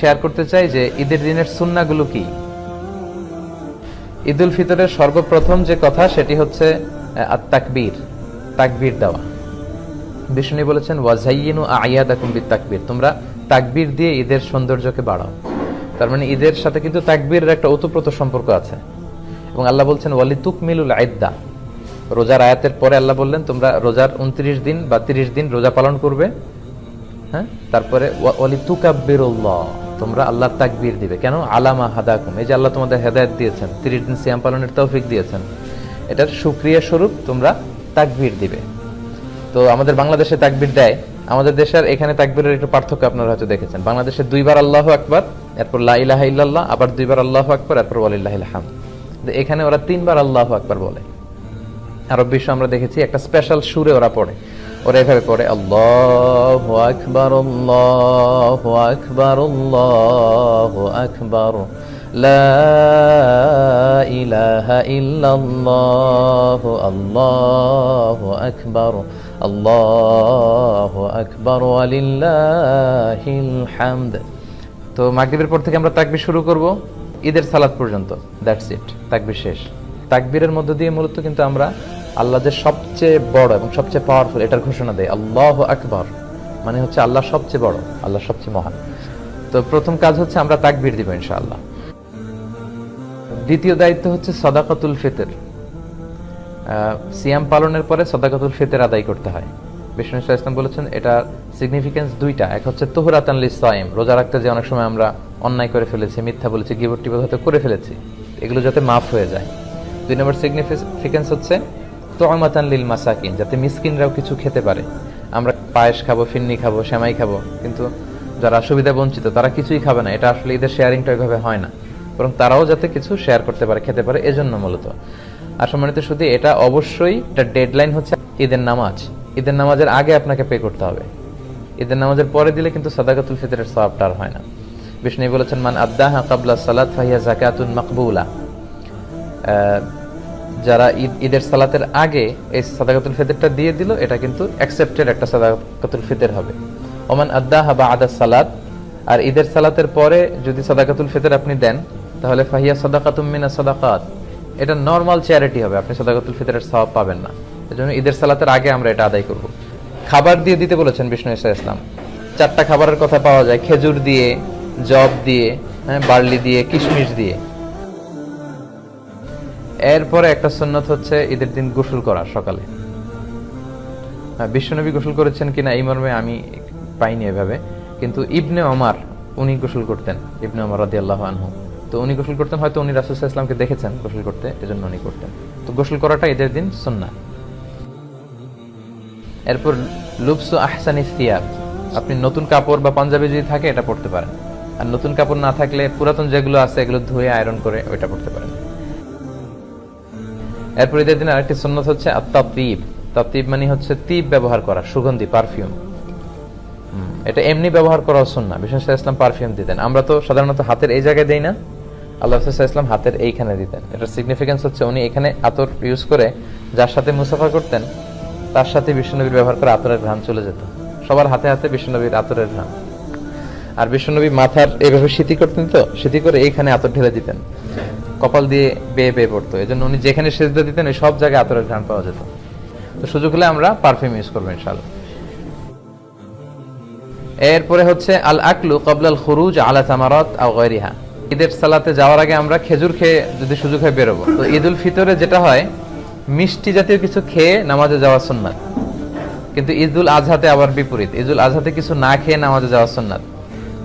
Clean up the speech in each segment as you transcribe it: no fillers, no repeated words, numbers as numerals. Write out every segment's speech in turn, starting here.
Share করতে চাই যে ঈদের দিনের সুন্নাহগুলো কি। ঈদ উল ফিতরের সর্বপ্রথম যে কথা সেটি হচ্ছে তাকবীর, তাকবীর দেওয়া। বিষ্ণু বলেছেন ওয়াজাইয়িনু আয়াদাকুম বিতাকবীর, তোমরা তাকবীর দিয়ে ঈদের সৌন্দর্যকে বাড়াও। তার মানে ঈদের সাথে কিন্তু তাকবীরের একটা ওতপ্রোত সম্পর্ক আছে। এবং আল্লাহ বলছেন ওয়ালিতুকমিলুল ইদ্দা, রোজার আয়াতের পরে আল্লাহ বললেন তোমরা রোজার 29 দিন বা 30 দিন রোজা পালন করবে। হ্যাঁ, তারপরে ওয়ালিতুকাব্বিরুল্লাহ, তোমরা আল্লাহর তাকবীর দিবে। কেন? আলামা হাদাকুম, এই যে আল্লাহ তোমাদের হেদায়েত দিয়েছেন, 30 দিন সিয়াম পালনের তৌফিক দিয়েছেন, এটার শুকরিয়া স্বরূপ তোমরা তাকবীর দিবে। তো আমাদের বাংলাদেশে তাকবীর দেয়, আমাদের দেশের এখানে তাকবীরের একটু পার্থক্য আপনারা হয়তো দেখেছেন। বাংলাদেশে 2 বার আল্লাহু আকবার, এরপর লা ইলাহা ইল্লাল্লাহ, আবার 2 বার আল্লাহু আকবার, এরপর ওয়ালিল্লাহিল হামদ। এখানে ওরা 3 বার আল্লাহু আকবার বলে। আরব বিশ্ব আমরা দেখেছি একটা স্পেশাল সুরে ওরা পড়ে, ওরা এভাবে পড়ে আল্লাহু আকবার আল্লাহু আকবার আল্লাহু আকবার লা ইলাহা ইল্লাল্লাহু আল্লাহু আকবার আল্লাহু আকবার ওয়ালিল্লাহিল হামদ। তো মাগরিবের পর থেকে আমরা তাকবীর শুরু করব ঈদের সালাত পর্যন্ত, দ্যাটস ইট, তাকবীর শেষ। তাকবীরের মধ্য দিয়ে মূলত কিন্তু আমরা আল্লাহ যে সবচেয়ে বড় এবং সবচেয়ে পাওয়ারফুল এটার ঘোষণা দেয়। আল্লাহু আকবার মানে হচ্ছে আল্লাহ সবচেয়ে বড়, আল্লাহ সবচেয়ে মহান। তো প্রথম কাজ হচ্ছে আমরা তাকবীর দিব ইনশাআল্লাহ। দ্বিতীয় দায়িত্ব হচ্ছে সাদাকাতুল ফিতর। সিয়াম পালনের পরে সাদাকাতুল ফিতর আদায় করতে হয়। বিষ্ণু সাল্লাল্লাহু আলাইহি ওয়াসাল্লাম বলেছেন এটা সিগনিফিকেন্স দুইটা, এক হচ্ছে তুহরাতান লিস-সাইম, রোজা রাখতে যে অনেক সময় আমরা অন্যায় করে ফেলেছি, মিথ্যা বলেছি, গীবত টিবত হয়তো করে ফেলেছি, এগুলো যাতে মাফ হয়ে যায়। 2 নম্বর সিগনিফিকেন্স হচ্ছে তুআমাতান লিল মাসাকিন, যাতে মিসকিনরাও কিছু খেতে পারে। আমরা পায়েস খাবো, ফিন্নি খাবো, সেমাই খাবো, কিন্তু যারা সুবিধা বঞ্চিত তারা কিছুই খাবে না। এটা আসলে ঈদের শেয়ারিংটা ওইভাবে হয় না, বরং তারাও যাতে কিছু শেয়ার করতে পারে, খেতে পারে, এজন্য মূলত। আর সম্মানিত শুধু এটা অবশ্যই এটা ডেডলাইন হচ্ছে ঈদের নামাজ। ঈদের নামাজের আগে আপনাকে পে করতে হবে। ঈদের নামাজের পরে দিলে কিন্তু সাদাকাতুল ফিতরের সওয়াবটা আর হয় না। বিষ্ণু বলেছেন মান আদ্দাহা ক্বাবলা সালাত ফাহিয়া যাকাতুন মাকবুলা, যারা ঈদের সালাতের আগে এই সাদাকাতুল ফিতরটা দিয়ে দিল এটা কিন্তু অ্যাকসেপ্টেড একটা সাদাকাতুল ফিতর হবে। ওমান আদ্দাহা বা'দা সালাত, আর ঈদের সালাতের পরে যদি সাদাকাতুল ফিতর আপনি দেন তাহলে ফাহিয়া সাদাকাতুম মিনাস সাদাকাত, এটা নরমাল চ্যারিটি হবে, আপনি সাদাকাতুল ফিতরের সওয়াব পাবেন না। এজন্য ঈদের সালাতের আগে আমরা এটা আদায় করব। খাবার দিয়ে দিতে বলেছেন বিষ্ণু ইসলাম। 4টা খাবারের কথা পাওয়া যায়, খেজুর দিয়ে, জব দিয়ে, বার্লি দিয়ে, কিশমিশ দিয়ে। এরপরে একটা সুন্নাত হচ্ছে ঈদের দিন গোসল করা সকালে। বিশ্বনবী গোসল করেছেন কিনা এই মর্মে আমি পাইনি এভাবে, কিন্তু ইবনে ওমর উনি গোসল করতেন, ইবনে ওমর রাদিয়াল্লাহু আনহু। তো উনি গোসল করতেন, হয়তো উনি রাসূল সাল্লাল্লাহু আলাইহি ওয়াসাল্লামকে দেখেছেন গোসল করতে, এজন্য উনি করতেন। তো গোসল করাটা ঈদের দিন সুন্নাহ। এরপর লুবসু আহসানিস সিয়াব, আপনি নতুন কাপড় বা পাঞ্জাবি যদি থাকে এটা পরতে পারেন, আর নতুন কাপড় না থাকলে পুরাতন যেগুলো আছে এগুলো ধুয়ে আয়রন করে ওইটা পরতে পারেন। এরপর ঈদের দিন আরেকটি সুন্নাত হচ্ছে আত-তাতিব। তাতিব মানে হচ্ছে তিব ব্যবহার করা, সুগন্ধি, পারফিউম। এটা এমনি ব্যবহার করা সুন্নাহ। বিষ্ণু সাল্লাল্লাহু আলাইহি ওয়াসাল্লাম পারফিউম দিতেন, আমরা তো সাধারণত হাতের এই জায়গায় দেই না, আল্লাহ রাসূল সাল্লাল্লাহু আলাইহি ওয়াসাল্লাম হাতের এইখানে দিতেন। এটার সিগনিফিকেন্স হচ্ছে উনি এখানে আতর ইউজ করে যার সাথে মুসাফা করতেন তার সাথে বিশ্বনবীর ব্যবহার করে আতরের ঘ্রাণ চলে যেত। সবার হাতে হাতে বিশ্বনবীর আতরের ঘ্রাণ। আর বিশ্বনবী মাথার এইভাবে সিঁথি করতেন, তো সিঁথি করে এইখানে আতর ঢেলে দিতেন, কপাল দিয়ে বেয়ে বেয়ে পড়তো। এই জন্য উনি যেখানে সেজদা দিতেন ওই সব জায়গায় আতরের ঘ্রাণ পাওয়া যেত। তো সুযোগ হলে আমরা পারফিউম ইউজ করবো ইনশাআল্লাহ। এরপরে হচ্ছে আল আকলু ক্বাবলাল খুরুজ আলা তামারাত আও গায়রিহা, ঈদের সালাতে যাওয়ার আগে আমরা খেজুর খেয়ে যদি সুযোগ হয় বেরোবো। তো ঈদ উল ফিতরে যেটা হয় মিষ্টি জাতীয় কিছু খেয়ে নামাজে যাওয়া সুন্নাত, কিন্তু ঈদ উল আজহাতে আবার বিপরীত, ঈদ উল আজহাতে কিছু না খেয়ে নামাজে যাওয়া সুন্নাত।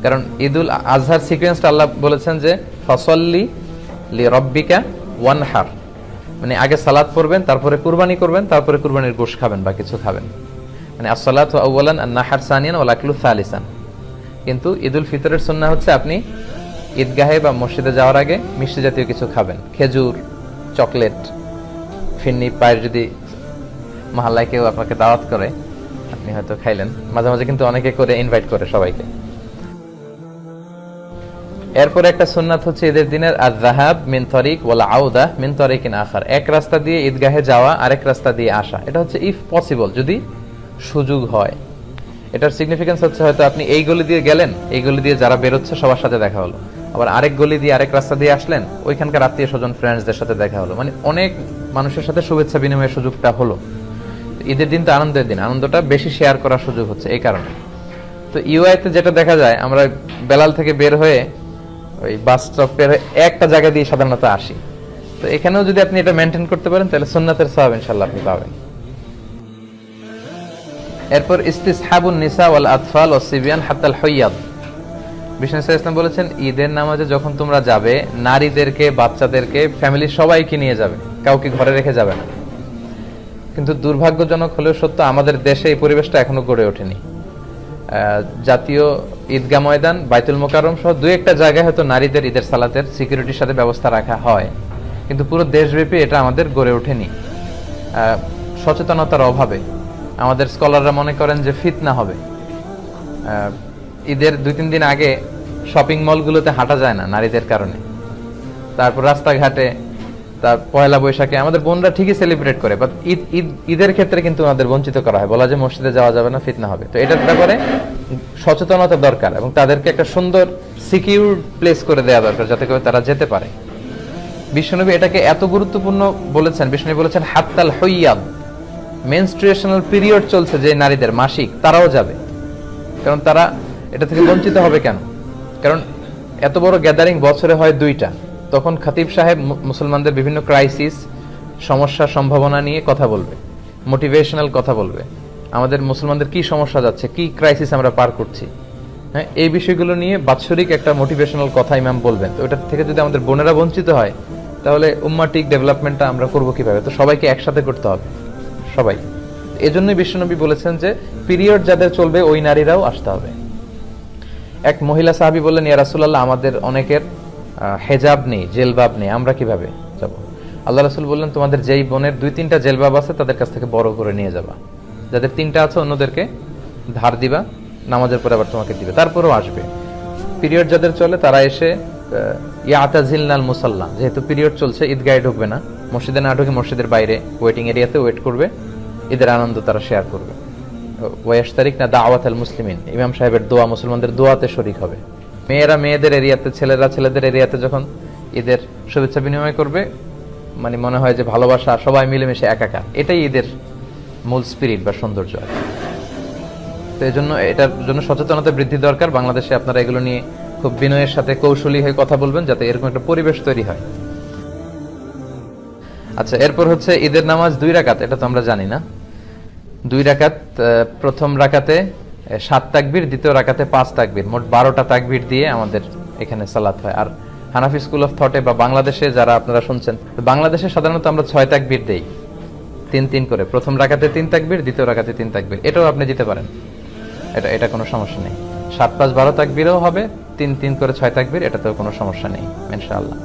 কারণ ঈদ উল আজহার সিকোয়েন্সটা আল্লাহ বলেছেন যে ফাসাল্লি লিরাব্বিকা ওয়ানহার, মানে আগে সালাত পড়বেন, তারপরে কুরবানি করবেন, তারপরে কুরবানির গোশত খাবেন বা কিছু খাবেন, মানে আসসালাতু আউওয়ালান আন-নাহর সানিয়ান ওয়াল আকলু সালিসান। কিন্তু ঈদ উল ফিতরের সুন্নাহ হচ্ছে আপনি ঈদগাহে বা মসজিদে যাওয়ার আগে মিষ্টি জাতীয় কিছু খাবেন, খেজুর, চকলেট, ফিন্নি, পায়ের যদি মহল্লায় কেউ আপনাকে দাওয়াত করে আপনি হয়তো খাইলেন, মাঝে মাঝে কিন্তু অনেকে করে ইনভাইট করে সবাইকে। এরপরে একটা সুন্নাত হচ্ছে ঈদের দিনের আয-যাহাব মিন তারিক ওয়াল আউদা মিন তারিকিন আখার, এক রাস্তা দিয়ে ঈদগাহে যাওয়া, আরেক রাস্তা দিয়ে আসা। এটা হচ্ছে ইফ পসিবল, যদি সুযোগ হয়। এটার সিগনিফিকেন্স হচ্ছে হয়তো আপনি এই গলি দিয়ে গেলেন, এই গলি দিয়ে যারা বেরোচ্ছে সবার সাথে দেখা হলো, আবার আরেক গলি দিয়ে আরেক রাস্তা দিয়ে আসলেন, ওইখানকার আত্মীয় স্বজন ফ্রেন্ডসদের সাথে দেখা হলো, মানে অনেক মানুষের সাথে শুভেচ্ছা বিনিময়ের সুযোগটা হলো। ঈদের দিন তো আনন্দের দিন, আনন্দটা বেশি শেয়ার করার সুযোগ হচ্ছে এই কারণে। তো ইউআইতে যেটা দেখা যায়, আমরা বেলাল থেকে বের হয়ে ওই বাস স্টপ বের হয়ে একটা জায়গা দিয়ে সাধারণত আসি। তো এখানেও যদি আপনি এটা মেনটেন করতে পারেন তাহলে সুন্নাতের সওয়াব ইনশাআল্লাহ আপনি পাবেন। এরপর ইস্তিসহাবুন নিসা ওয়াল আতফাল ওয়াস সিবিয়ান হাত্তাল হুইয়াদ। বিষ্ণু সাল্লাল্লাহু আলাইহি ওয়াসাল্লাম বলেছেন, ঈদের নামাজে যখন তোমরা যাবে, নারীদেরকে, বাচ্চাদেরকে, ফ্যামিলির সবাইকে নিয়ে যাবে, কাউকে ঘরে রেখে যাবে না। কিন্তু দুর্ভাগ্যজনক হলেও সত্য, আমাদের দেশে এই পরিবেশটা এখনো গড়ে ওঠেনি। জাতীয় ঈদগাহ ময়দান, বাইতুল মোকাররম সহ দুই একটা জায়গায় হয়তো নারীদের ঈদের সালাতের সিকিউরিটির সাথে ব্যবস্থা রাখা হয়, কিন্তু পুরো দেশব্যাপী এটা আমাদের গড়ে ওঠেনি সচেতনতার অভাবে। আমাদের স্কলাররা মনে করেন যে ফিতনা হবে। ঈদের 2-3 দিন আগে শপিং মলগুলোতে হাঁটা যায় না নারীদের কারণে, তারপর রাস্তাঘাটে, তার পয়লা বৈশাখে আমাদের বোনরা ঠিকই সেলিব্রেট করে, বাট ঈদের ক্ষেত্রে কিন্তু আমাদের বঞ্চিত করা হয়, বলা যে মসজিদে যাওয়া যাবে না, ফিতনা হবে। তো এটার ব্যাপারে সচেতনতা দরকার এবং তাদেরকে একটা সুন্দর সিকিউর প্লেস করে দেওয়া দরকার যাতে করে তারা যেতে পারে। বিশ্বনবী এটাকে এত গুরুত্বপূর্ণ বলেছেন, বিশ্বনবী বলেছেন হাত্তাল হুইয়াদ, মেনস্ট্রুয়েশনাল পিরিয়ড চলছে যে নারীদের, মাসিক, তারাও যাবে। কারণ তারা এটা থেকে বঞ্চিত হবে কেন? কারণ এত বড় গ্যাদারিং বছরে হয় 2টা, তখন খতিব সাহেব মুসলমানদের বিভিন্ন ক্রাইসিস, সমস্যা, সম্ভাবনা নিয়ে কথা বলবে, মোটিভেশনাল কথা বলবে, আমাদের মুসলমানদের কি সমস্যা যাচ্ছে, কি ক্রাইসিস আমরা পার করছি, হ্যাঁ, এই বিষয়গুলো নিয়ে বাৎসরিক একটা মোটিভেশনাল কথা ইমাম বলবেন। তো ওটা থেকে যদি আমাদের বোনেরা বঞ্চিত হয়, তাহলে উম্মাটিক ডেভেলপমেন্টটা আমরা করবো কিভাবে? তো সবাইকে একসাথে করতে হবে, সবাই। এজন্যই বিশ্বনবী বলেছেন যে পিরিয়ড যাদের চলবে ওই নারীরাও আসতে হবে। এক মহিলা সাহাবী বললেন, ইয়া রাসূলুল্লাহ, আমাদের অনেকের হেজাব নেই, জেলবাব নেই, আমরা কিভাবে যাব? আল্লাহ রাসূল বললেন, তোমাদের যেই বোনের 2-3টা জেলবাব আছে তাদের কাছ থেকে বড় করে নিয়ে যাবা, যাদের 3টা আছে অন্যদেরকে ধার দিবা, নামাজের পরে আবার তোমাকে দিবে, তারপরেও আসবে। পিরিয়ড যাদের চলে তারা এসে ইয়াতাজিলনাল মুসাল্লা, যেহেতু পিরিয়ড চলছে ঈদগাহে ঢুকবে না, মসজিদে না ঢুকে মসজিদের বাইরে ওয়েটিং এরিয়াতে ওয়েট করবে, ঈদের আনন্দ তারা শেয়ার করবে। ওয়াশতারিকনা দাওয়াতাল মুসলিমিন, ইমাম সাহেবের দোয়া, মুসলমানদের দোয়াতে শরীক হবে। মেয়েরা মেয়েদের এরিয়াতে, ছেলেরা ছেলেদের এরিয়াতে যখন ঈদের শুভেচ্ছা বিনিময় করবে, মানে মনে হয় যে ভালোবাসা, সবাই মিলেমিশে একাকার, এটাই ঈদের মূল স্পিরিট বা সৌন্দর্য। তো এই জন্য এটার জন্য সচেতনতা বৃদ্ধি দরকার। বাংলাদেশে আপনারা এগুলো নিয়ে খুব বিনয়ের সাথে কৌশলী হয়ে কথা বলবেন, যাতে এরকম একটা পরিবেশ তৈরি হয়। আচ্ছা, এরপর হচ্ছে ঈদের নামাজ 2 রাকাত, এটা তো আমরা জানি না। 2 রাকাত, প্রথম রাকাতে 7 তাকবীর, দ্বিতীয় রাকাতে 5 তাকবীর, মোট 12টা তাকবীর দিয়ে আমাদের এখানে সালাত হয়। আর হানাফি স্কুল অফ থটে বা বাংলাদেশে যারা আপনারা শুনছেন, বাংলাদেশে সাধারণত আমরা 6 তাকবীর দেই, 3-3 করে। প্রথম রাকাতে 3 তাকবীর, দ্বিতীয় রাকাতে 3 তাকবীর, এটাও আপনি দিতে পারেন, এটা কোনো সমস্যা নেই। 7-5-12 তাকবীরও হবে, 3-3 করে 6 তাকবীর, এটাতেও কোনো সমস্যা নেই ইনশাআল্লাহ।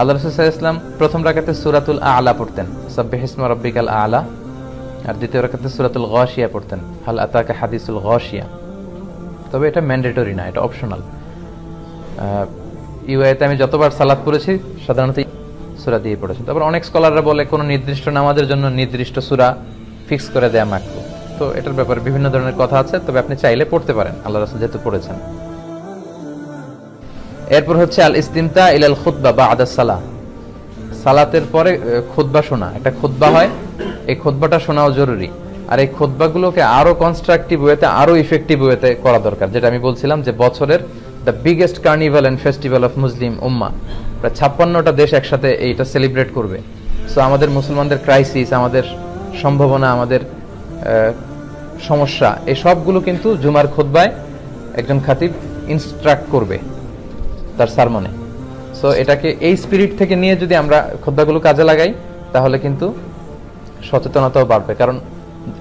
আল্লাহ রাসূল সাল্লাল্লাহু আলাইহি ওয়াসাল্লাম প্রথম রাকাতে সূরাতুল আ'লা পড়তেন, সাব্বিহিসমা রাব্বিকাল আ'লা, আর দ্বিতীয় রাকাতে সূরাতুল গাশিয়া পড়তেন, হাল আতাকা হাদিসুল গাশিয়া। তবে এটা ম্যান্ডেটরি না, এটা অপশনাল। ইউআইতে আমি যতবার সালাত পড়েছি সাধারণত সূরা দিয়ে পড়েছি। তারপর অনেক স্কলাররা বলে কোন নির্দিষ্ট নামাজের জন্য নির্দিষ্ট সূরা ফিক্স করে দেয়া মাকরুহ। তো এটার ব্যাপারে বিভিন্ন ধরনের কথা আছে, তবে আপনি চাইলে পড়তে পারেন, আল্লাহ রাসূল যেহেতু পড়েছেন। এরপর হচ্ছে আল ইস্তিমতা ইলাল খুতবা বা'দা সালাহ, সালাতের পরে খুতবা শোনা। একটা খুতবা হয়, এই খুতবাটা শোনাও জরুরি। আর এই খুতবাগুলোকে আরো কনস্ট্রাকটিভ ওয়েতে, আরো ইফেক্টিভ ওয়েতে করা দরকার। যেটা আমি বলছিলাম যে বছরের the biggest carnival and festival of Muslim উম্মাহ, প্রায় 56টা দেশ একসাথে এইটা সেলিব্রেট করবে। সো আমাদের মুসলমানদের ক্রাইসিস, আমাদের সম্ভাবনা, আমাদের সমস্যা, এই সবগুলো কিন্তু জুমার খুতবায় একজন খাতিব ইনস্ট্রাক্ট করবে তার সারমনে। সো এটাকে এই স্পিরিট থেকে নিয়ে যদি আমরা খুতবাগুলো কাজে লাগাই, তাহলে কিন্তু সচেতনতাও বাড়বে। কারণ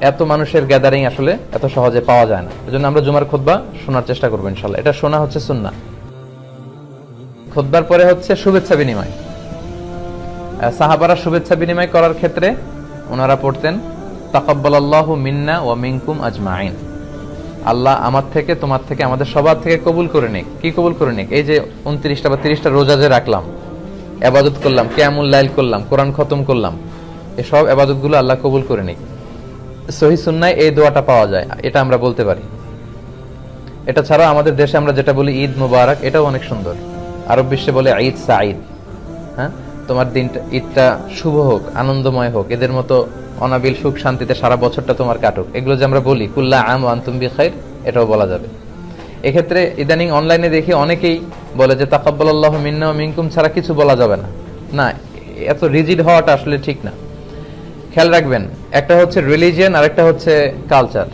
এত মানুষের গ্যাদারিং আসলে এত সহজে পাওয়া যায় না। এজন্য আমরা জুমার খুতবা শোনার চেষ্টা করবো ইনশাআল্লাহ। এটা শোনা হচ্ছে সুন্নাহ। খুতবার পরে হচ্ছে শুভেচ্ছা বিনিময়। সাহাবারা শুভেচ্ছা বিনিময় করার ক্ষেত্রে ওনারা পড়তেন তাকাব্বালাল্লাহু মিন্না ওয়া মিনকুম আজমাইন, আল্লাহ আমার থেকে, তোমার থেকে, আমাদের সবার থেকে কবুল করে নিক। কি কবুল করে নিক? এই যে 29টা বা 30টা রোজা যে রাখলাম, ইবাদত করলাম, কিয়ামুল লাইল করলাম, কোরআন খতম করলাম, এই সব ইবাদতগুলো আল্লাহ কবুল করে নিক। সহিহ সুন্নায় এই দোয়াটা পাওয়া যায়, এটা আমরা বলতে পারি। এটা ছাড়া আমাদের দেশে আমরা যেটা বলি ঈদ মুবারক, এটাও অনেক সুন্দর। আরব বিশ্বে বলে ঈদ সাঈদ। হ্যাঁ, তোমার দিনটা, ঈদটা শুভ হোক, আনন্দময় হোক, এদের মতো অনাবিল সুখ শান্তিতে সারা বছরটা তোমার কাটুক, এগুলো যে আমরা বলি কুল্লা আম ওয়া আনতুম বিখাইর, এটাও বলা যাবে। এক্ষেত্রে ইদানিং অনলাইনে দেখি অনেকেই বলে যে তাকাব্বালাল্লাহু মিন্না ওয়া মিনকুম ছাড়া কিছু বলা যাবে না। না, এত রিজিড হওয়াটা আসলে ঠিক না। খেয়াল রাখবেন, একটা হচ্ছে রিলিজিয়ন আর একটা হচ্ছে কালচার।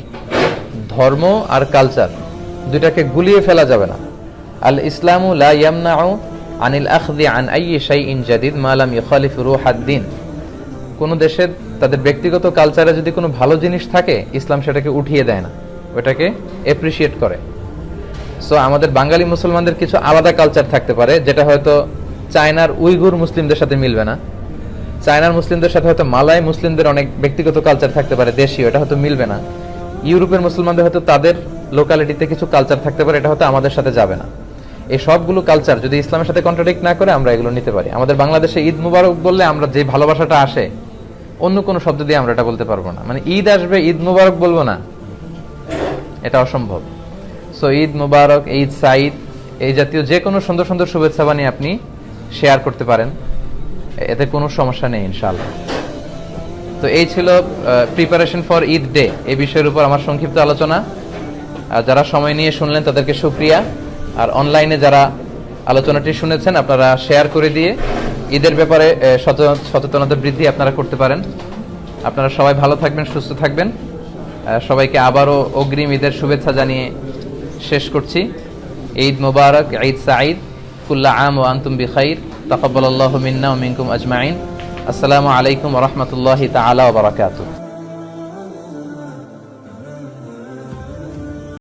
ধর্ম আর কালচার দুইটাকে গুলিয়ে ফেলা যাবে না। আল ইসলামু লা ইয়ামনাউ আনিল আখযি আন আইয়ি শাইইন জাদিদ মা লাম ইখালিফ রূহাদ-দ্বীন। কোন দেশের তাদের ব্যক্তিগত কালচারে যদি কোনো ভালো জিনিস থাকে, ইসলাম সেটাকে উঠিয়ে দেয় না, ওটাকে এপ্রিশিয়েট করে। সো আমাদের বাঙালি মুসলমানদের কিছু আলাদা কালচার থাকতে পারে, যেটা হয়তো চায়নার উইগুর মুসলিমদের সাথে মিলবে না। চায়নার মুসলিমদের সাথে হয়তো মালয় মুসলিমদের অনেক ব্যক্তিগত কালচার থাকতে পারে, দেশীয়, এটা হয়তো মিলবে না। ইউরোপের মুসলমানদের হয়তো তাদের লোকালিটিতে কিছু কালচার থাকতে পারে, এটা হয়তো আমাদের সাথে যাবে না। এই সবগুলো কালচার যদি ইসলামের সাথে কন্ট্রাডিক্ট না করে, আমরা এগুলো নিতে পারি। আমাদের বাংলাদেশে ঈদ মুবারক বললে আমরা যে ভালোবাসাটা আসে, অন্য কোনো শব্দ দিয়ে আমরা এটা বলতে পারবো না। মানে ঈদ আসবে, ঈদ মুবারক বলবো না, এটা অসম্ভব। সো ঈদ মুবারক, ঈদ সাঈদ, এই জাতীয় যে কোনো সুন্দর সুন্দর শুভেচ্ছা বানিয়ে আপনি শেয়ার করতে পারেন, এতে কোনো সমস্যা নেই ইনশাআল্লাহ। তো এই ছিল প্রিপারেশন ফর ঈদ ডে, এই বিষয়ের উপর আমার সংক্ষিপ্ত আলোচনা। আর যারা সময় নিয়ে শুনলেন তাদেরকে শুকরিয়া। আর অনলাইনে যারা আলোচনাটি শুনেছেন, আপনারা শেয়ার করে দিয়ে ঈদের ব্যাপারে সচেতনতা বৃদ্ধি আপনারা করতে পারেন। আপনারা সবাই ভালো থাকবেন, সুস্থ থাকবেন। সবাইকে আবারও অগ্রিম ঈদের শুভেচ্ছা জানিয়ে শেষ করছি। ঈদ মুবারক, ঈদ সাঈদ, কুল্লা আম ওয়া আনতুম বিখাইর, তাকাব্বালাল্লাহু মিন্না ওয়া মিনকুম আজমাইন। আসসালামু আলাইকুম ওয়া রাহমাতুল্লাহি তাআলা ওয়া বারাকাতুহু।